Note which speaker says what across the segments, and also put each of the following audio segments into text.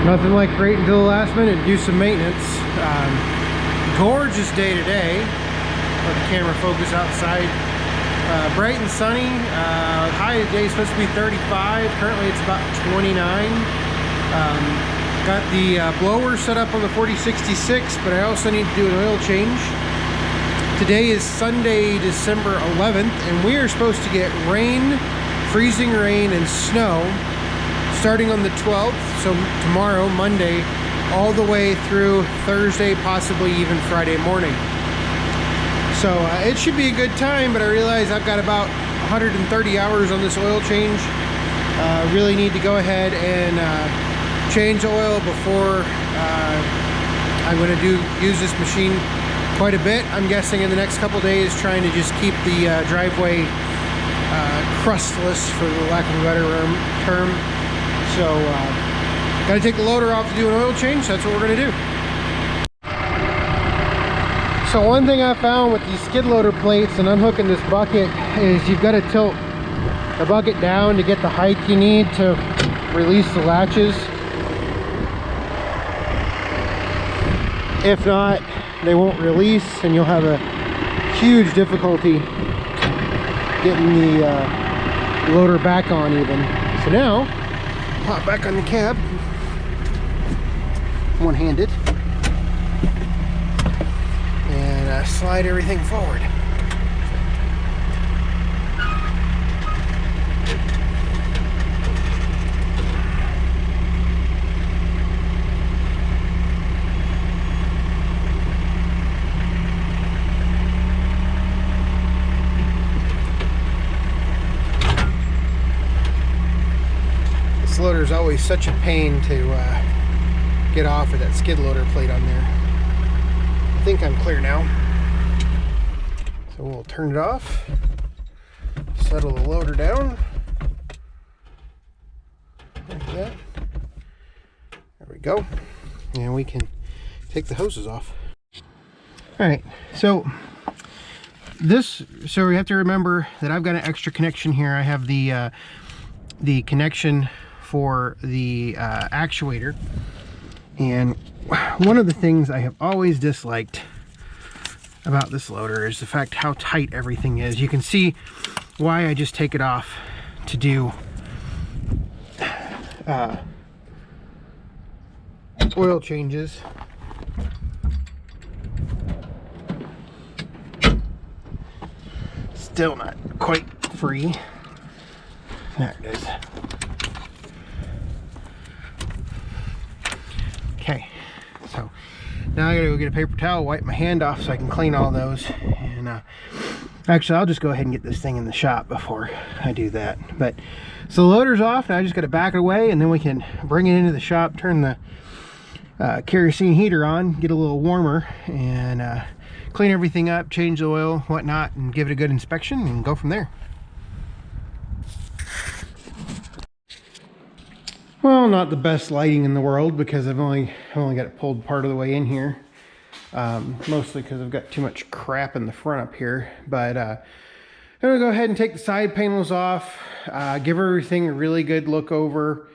Speaker 1: Nothing like waiting until the last minute to do some maintenance. Gorgeous day today. Let the camera focus outside. Bright and sunny. High today is supposed to be 35. Currently it's about 29. Got the blower set up on the 4066, but I also need to do an oil change. Today is Sunday, December 11th, and we are supposed to get rain, freezing rain, and snow starting on the 12th, so tomorrow, Monday, all the way through Thursday, possibly even Friday morning. So it should be a good time, but I realize I've got about 130 hours on this oil change. Really need to go ahead and change oil before I'm going to use this machine quite a bit. I'm guessing in the next couple days, trying to just keep the driveway crustless, for the lack of a better term. So got to take the loader off to do an oil change. That's what we're going to do. So one thing I found with these skid loader plates and unhooking this bucket is you've got to tilt the bucket down to get the height you need to release the latches. If not, they won't release and you'll have a huge difficulty getting the loader back on even. So now, pop back on the cab, one-handed, and slide everything forward. Loader is always such a pain to get off with that skid loader plate on there. I think I'm clear now. So we'll turn it off, settle the loader down like that. There we go. And we can take the hoses off. All right, so we have to remember that I've got an extra connection here. I have the connection for the actuator, and one of the things I have always disliked about this loader is the fact how tight everything is. You can see why I just take it off to do oil changes. Still not quite free. There it is. Okay, so now I gotta go get a paper towel, wipe my hand off so I can clean all those. And actually, I'll just go ahead and get this thing in the shop before I do that. But so the loader's off, now I just gotta back it away, and then we can bring it into the shop, turn the kerosene heater on, get a little warmer, and clean everything up, change the oil, whatnot, and give it a good inspection, and go from there. Well, not the best lighting in the world because I've only got it pulled part of the way in here. Mostly because I've got too much crap in the front up here. But I'm going to go ahead and take the side panels off, give everything a really good look over.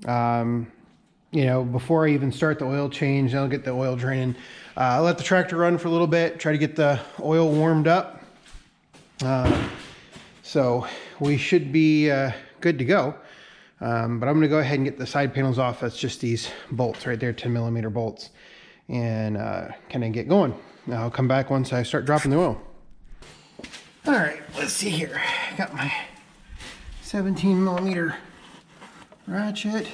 Speaker 1: You know, before I even start the oil change, I'll get the oil draining. I'll let the tractor run for a little bit, try to get the oil warmed up. So we should be good to go. But I'm going to go ahead and get the side panels off. That's just these bolts right there, 10mm bolts, and kind of get going. I'll come back once I start dropping the oil. All right, let's see here. Got my 17mm ratchet.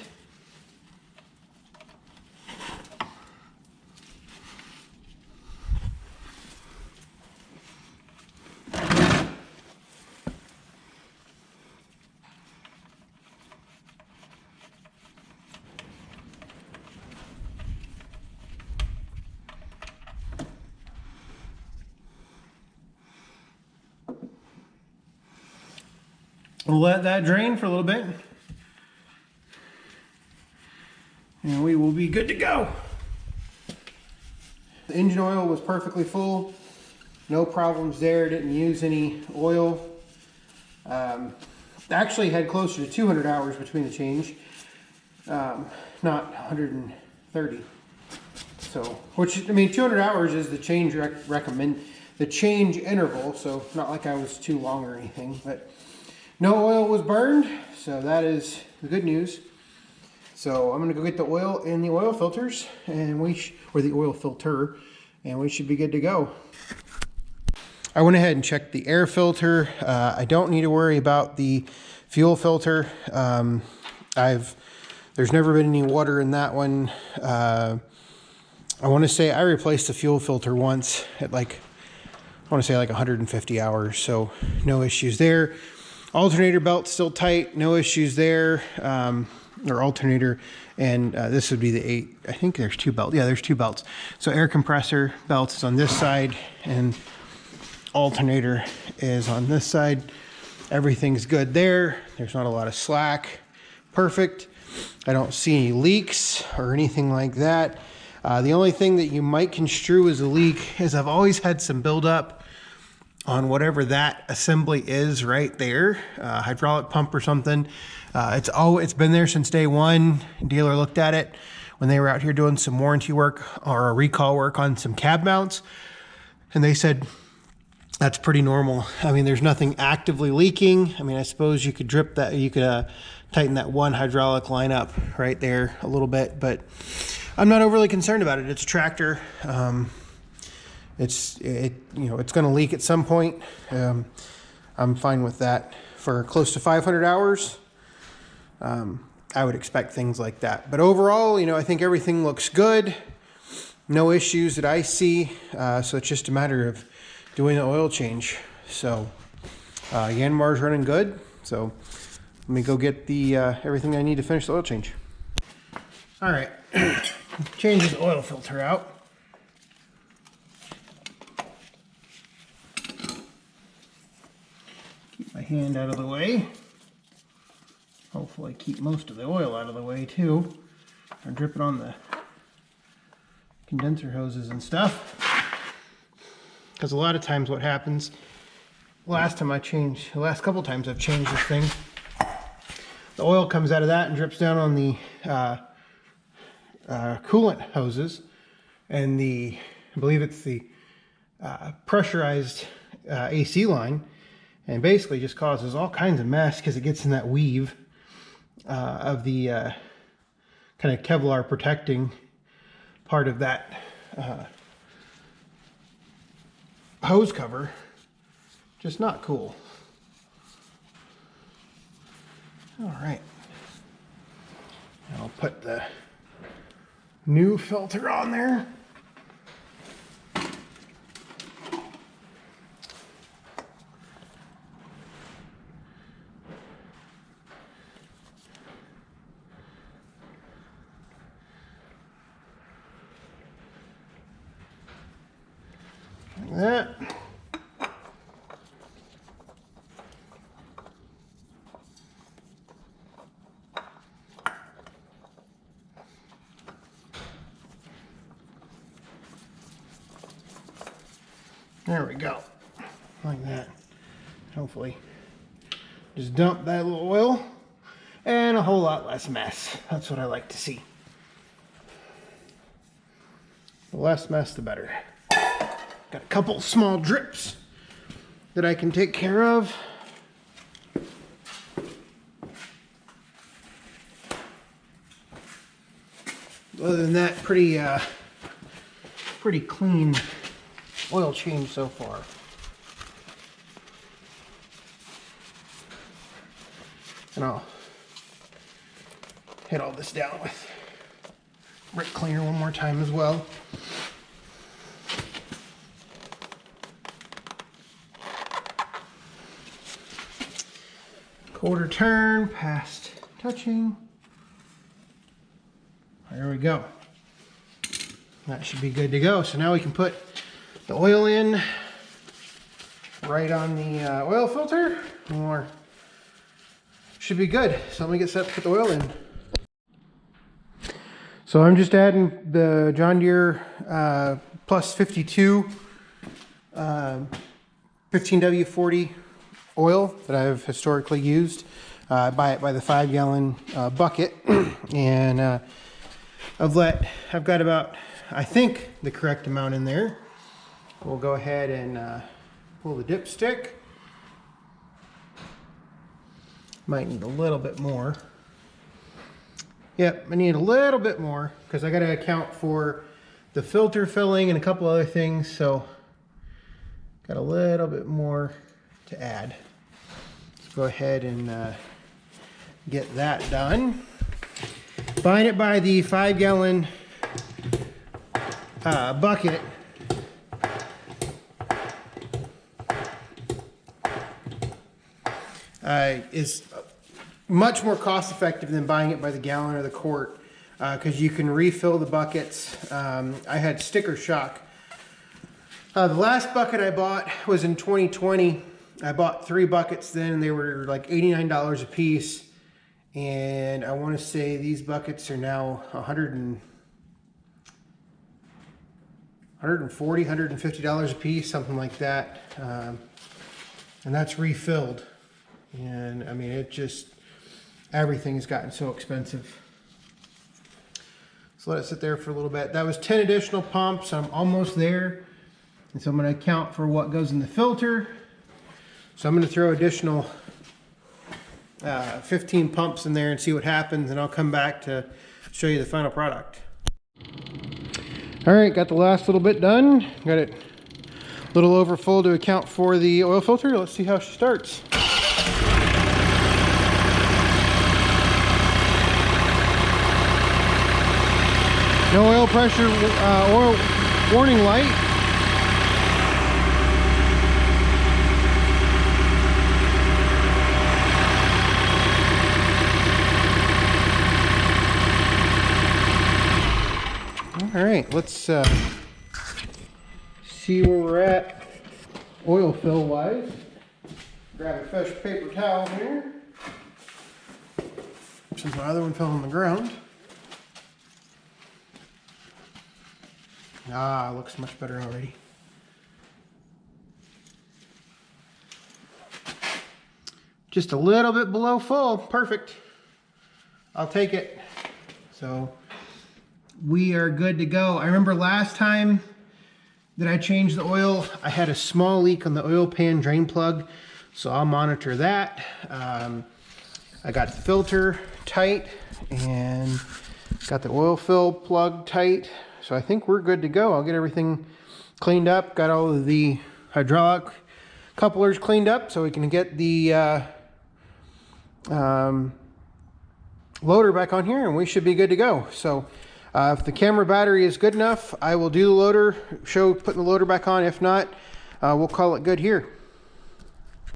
Speaker 1: We'll let that drain for a little bit, and we will be good to go. The engine oil was perfectly full, no problems there, didn't use any oil. Actually had closer to 200 hours between the change. not 130. So, which, I mean, 200 hours is the change the change interval, so not like I was too long or anything, but no oil was burned, so that is the good news. So I'm gonna go get the oil in the oil filters, and or the oil filter, and we should be good to go. I went ahead and checked the air filter. I don't need to worry about the fuel filter. There's never been any water in that one. I want to say I replaced the fuel filter once at I want to say 150 hours, so no issues there. Alternator belt still tight, no issues there. Or alternator, and this would be the 8. I think there's 2 belts. Yeah, there's 2 belts. So air compressor belt is on this side, and alternator is on this side. Everything's good there. There's not a lot of slack. Perfect. I don't see any leaks or anything like that. The only thing that you might construe as a leak is I've always had some buildup on whatever that assembly is right there, hydraulic pump or something. It's been there since day one. Dealer looked at it when they were out here doing some warranty work or a recall work on some cab mounts, and they said that's pretty normal. I mean, there's nothing actively leaking. I mean, I suppose you could drip that, you could tighten that one hydraulic line up right there a little bit, but I'm not overly concerned about it. It's a tractor. It's going to leak at some point. I'm fine with that. For close to 500 hours, I would expect things like that. But overall, I think everything looks good. No issues that I see. So it's just a matter of doing the oil change. So Yanmar's running good. So let me go get the everything I need to finish the oil change. All right, change the oil filter out. Keep my hand out of the way. Hopefully keep most of the oil out of the way too. I drip it on the condenser hoses and stuff. Because a lot of times what happens, the last couple times I've changed this thing, the oil comes out of that and drips down on the coolant hoses, and I believe it's the pressurized AC line, and basically just causes all kinds of mess because it gets in that weave of the kind of Kevlar protecting part of that hose cover. Just not cool. All right, I'll put the new filter on there. Like that. There we go, like that. Hopefully just dump that little oil and a whole lot less mess. That's what I like to see. The less mess, the better. Got a couple small drips that I can take care of. Other than that, pretty clean oil change so far. And I'll hit all this down with brake cleaner one more time as well. Quarter turn past touching. There we go. That should be good to go. So now we can put the oil in right on the oil filter, or should be good. So let me get set to put the oil in. So I'm just adding the John Deere Plus 52 15W40 oil that I've historically used. I buy it by the 5-gallon bucket. And I've got about, I think, the correct amount in there. We'll go ahead and pull the dipstick. Might need a little bit more. Yep, I need a little bit more because I got to account for the filter filling and a couple other things, so got a little bit more to add. Let's go ahead and get that done. Buying it by the 5-gallon bucket is much more cost effective than buying it by the gallon or the quart, because you can refill the buckets. I had sticker shock. The last bucket I bought was in 2020. I bought 3 buckets then, and they were like $89 a piece. And I want to say these buckets are now $140, $150 a piece, something like that. And that's refilled. And I mean, it just, everything has gotten so expensive. So let it sit there for a little bit. That was 10 additional pumps. I'm almost there. And so I'm going to account for what goes in the filter. So I'm going to throw additional 15 pumps in there and see what happens. And I'll come back to show you the final product. All right, got the last little bit done. Got it a little over full to account for the oil filter. Let's see how she starts. No oil pressure, oil warning light. All right, let's see where we're at oil fill wise. Grab a fresh paper towel here, since my other one fell on the ground. Ah, looks much better already. Just a little bit below full. Perfect. I'll take it. So we are good to go. I remember last time that I changed the oil, I had a small leak on the oil pan drain plug, so I'll monitor that. I got the filter tight and got the oil fill plug tight. So I think we're good to go. I'll get everything cleaned up. Got all of the hydraulic couplers cleaned up so we can get the loader back on here, and we should be good to go. So if the camera battery is good enough, I will do the loader, putting the loader back on. If not, we'll call it good here.